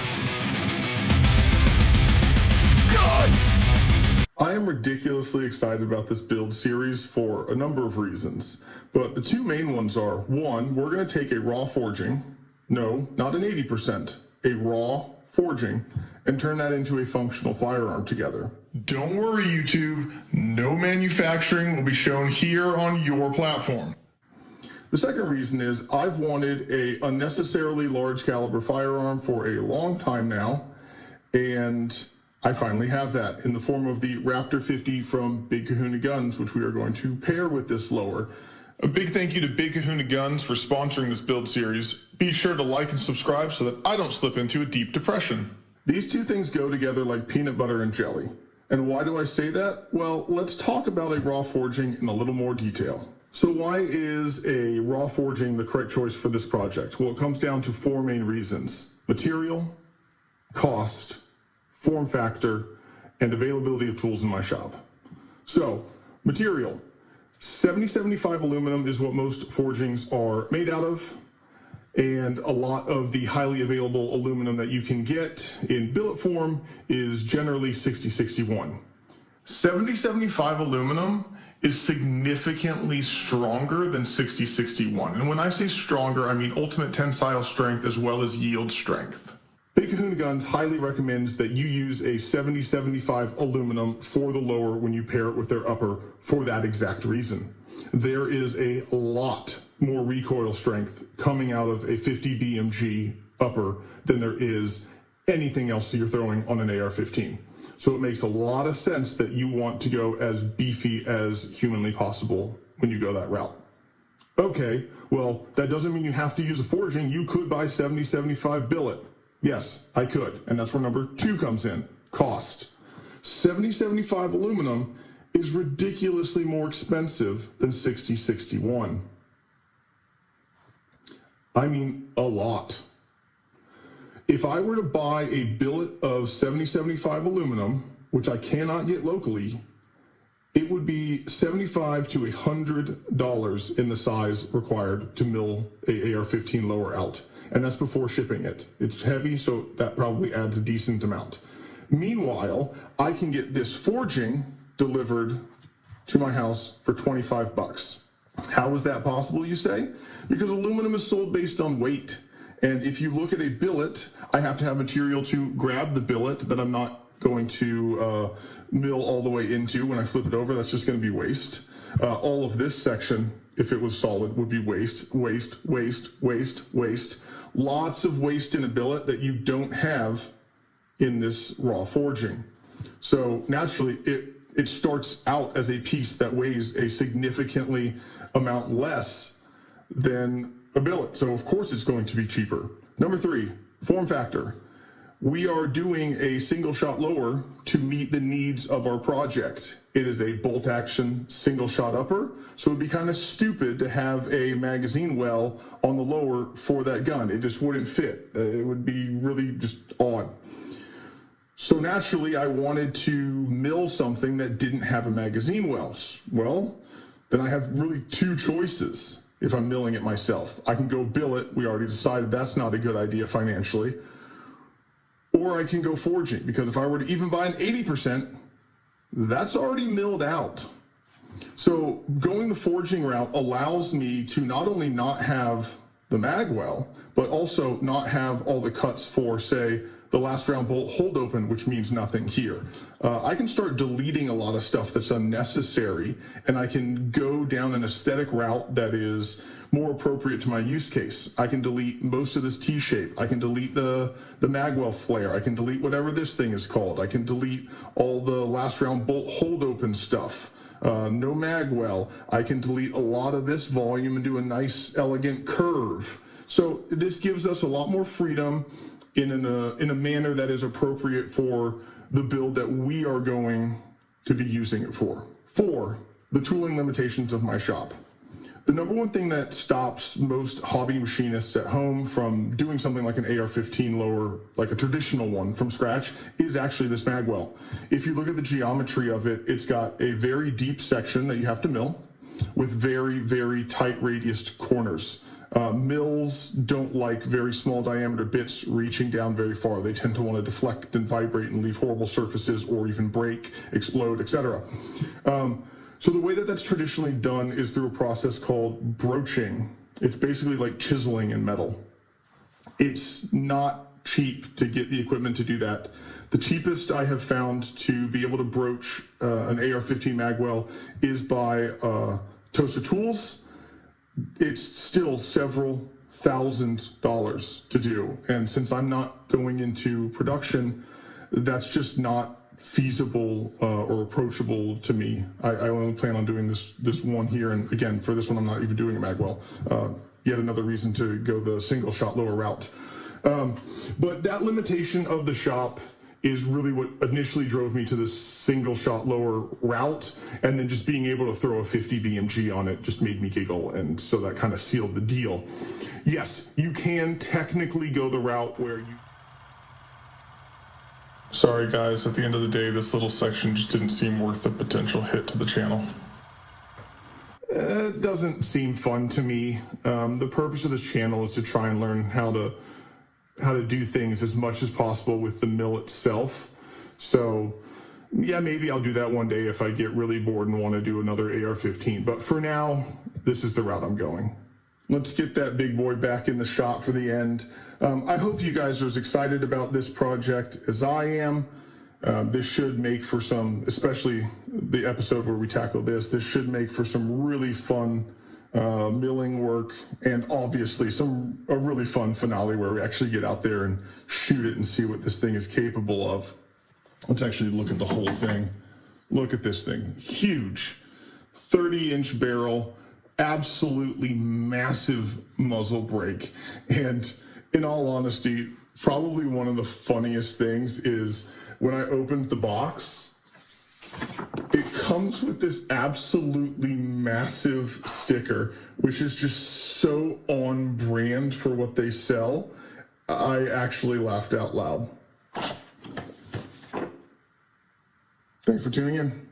Guns! Guns! I am ridiculously excited about this build series for a number of reasons, but the two main ones are, one, we're going to take a raw forging, no, not an 80%, a raw forging, and turn that into a functional firearm together. Don't worry, YouTube, no manufacturing will be shown here on your platform. The second reason is I've wanted a unnecessarily large caliber firearm for a long time now, and I finally have that in the form of the Raptor 50 from Big Kahuna Guns, which we are going to pair with this lower. A big thank you to Big Kahuna Guns for sponsoring this build series. Be sure to like and subscribe so that I don't slip into a deep depression. These two things go together like peanut butter and jelly. And why do I say that? Well, let's talk about a raw forging in a little more detail. So why is a raw forging the correct choice for this project? Well, it comes down to four main reasons: material, cost, form factor, and availability of tools in my shop. So, material. 7075 aluminum is what most forgings are made out of, and a lot of the highly available aluminum that you can get in billet form is generally 6061. 7075 aluminum is significantly stronger than 6061. And when I say stronger, I mean ultimate tensile strength as well as yield strength. Big Kahuna Guns highly recommends that you use a 7075 aluminum for the lower when you pair it with their upper for that exact reason. There is a lot more recoil strength coming out of a 50 BMG upper than there is anything else that you're throwing on an AR-15. So it makes a lot of sense that you want to go as beefy as humanly possible when you go that route. Okay, well, that doesn't mean you have to use a forging. You could buy 7075 billet. Yes, I could, and that's where number two comes in, cost. 7075 aluminum is ridiculously more expensive than 6061. I mean, a lot. If I were to buy a billet of 7075 aluminum, which I cannot get locally, it would be $75 to $100 in the size required to mill a AR-15 lower out. And that's before shipping it. It's heavy, so that probably adds a decent amount. Meanwhile, I can get this forging delivered to my house for 25 bucks. How is that possible, you say? Because aluminum is sold based on weight. And if you look at a billet, I have to have material to grab the billet that I'm not going to mill all the way into. When I flip it over, that's just going to be waste. All of this section, if it was solid, would be waste, waste, waste, waste, waste. Lots of waste in a billet that you don't have in this raw forging. So naturally, it starts out as a piece that weighs a significantly amount less than a billet. So of course it's going to be cheaper. Number three, form factor. We are doing a single shot lower to meet the needs of our project. It is a bolt action single shot upper, so it'd be kind of stupid to have a magazine well on the lower for that gun. It just wouldn't fit. It would be really just odd. So naturally, I wanted to mill something that didn't have a magazine well. Well, then I have really two choices if I'm milling it myself. I can go billet. We already decided that's not a good idea financially. Or I can go forging, because if I were to even buy an 80%, that's already milled out. So going the forging route allows me to not only not have the mag well, but also not have all the cuts for, say, the last round bolt hold open, which means nothing here. I can start deleting a lot of stuff that's unnecessary, and I can go down an aesthetic route that is more appropriate to my use case. I can delete most of this T-shape. I can delete the magwell flare. I can delete whatever this thing is called. I can delete all the last round bolt hold open stuff. No magwell. I can delete a lot of this volume and do a nice elegant curve. So this gives us a lot more freedom in a manner that is appropriate for the build that we are going to be using it for. 4, the tooling limitations of my shop. The number one thing that stops most hobby machinists at home from doing something like an AR-15 lower, like a traditional one from scratch, is actually this magwell. If you look at the geometry of it, it's got a very deep section that you have to mill with very, very tight radiused corners. Mills don't like very small diameter bits reaching down very far. They tend to want to deflect and vibrate and leave horrible surfaces or even break, explode, etc. So the way that that's traditionally done is through a process called broaching. It's basically like chiseling in metal. It's not cheap to get the equipment to do that. The cheapest I have found to be able to broach an AR-15 magwell is by Tosa Tools. It's still several $1,000s to do. And since I'm not going into production, that's just not feasible or approachable to me. I only plan on doing this one here. And again, for this one, I'm not even doing a magwell. Yet another reason to go the single shot lower route. But that limitation of the shop is really what initially drove me to this single shot lower route, and then just being able to throw a 50 BMG on it just made me giggle, and so that kind of sealed the deal. Yes, you can technically go the route where you... Sorry guys, at the end of the day, this little section just didn't seem worth the potential hit to the channel. It doesn't seem fun to me. The purpose of this channel is to try and learn how to do things as much as possible with the mill itself. So yeah, maybe I'll do that one day if I get really bored and want to do another AR-15. But for now, this is the route I'm going. Let's get that big boy back in the shop for the end. I hope you guys are as excited about this project as I am. This should make for some, especially the episode where we tackle this should make for some really fun milling work, and obviously a really fun finale where we actually get out there and shoot it and see what this thing is capable of. Let's actually look at the whole thing. Look at this thing, huge, 30-inch barrel, absolutely massive muzzle brake. And in all honesty, probably one of the funniest things is when I opened the box, it comes with this absolutely massive sticker, which is just so on brand for what they sell. I actually laughed out loud. Thanks for tuning in.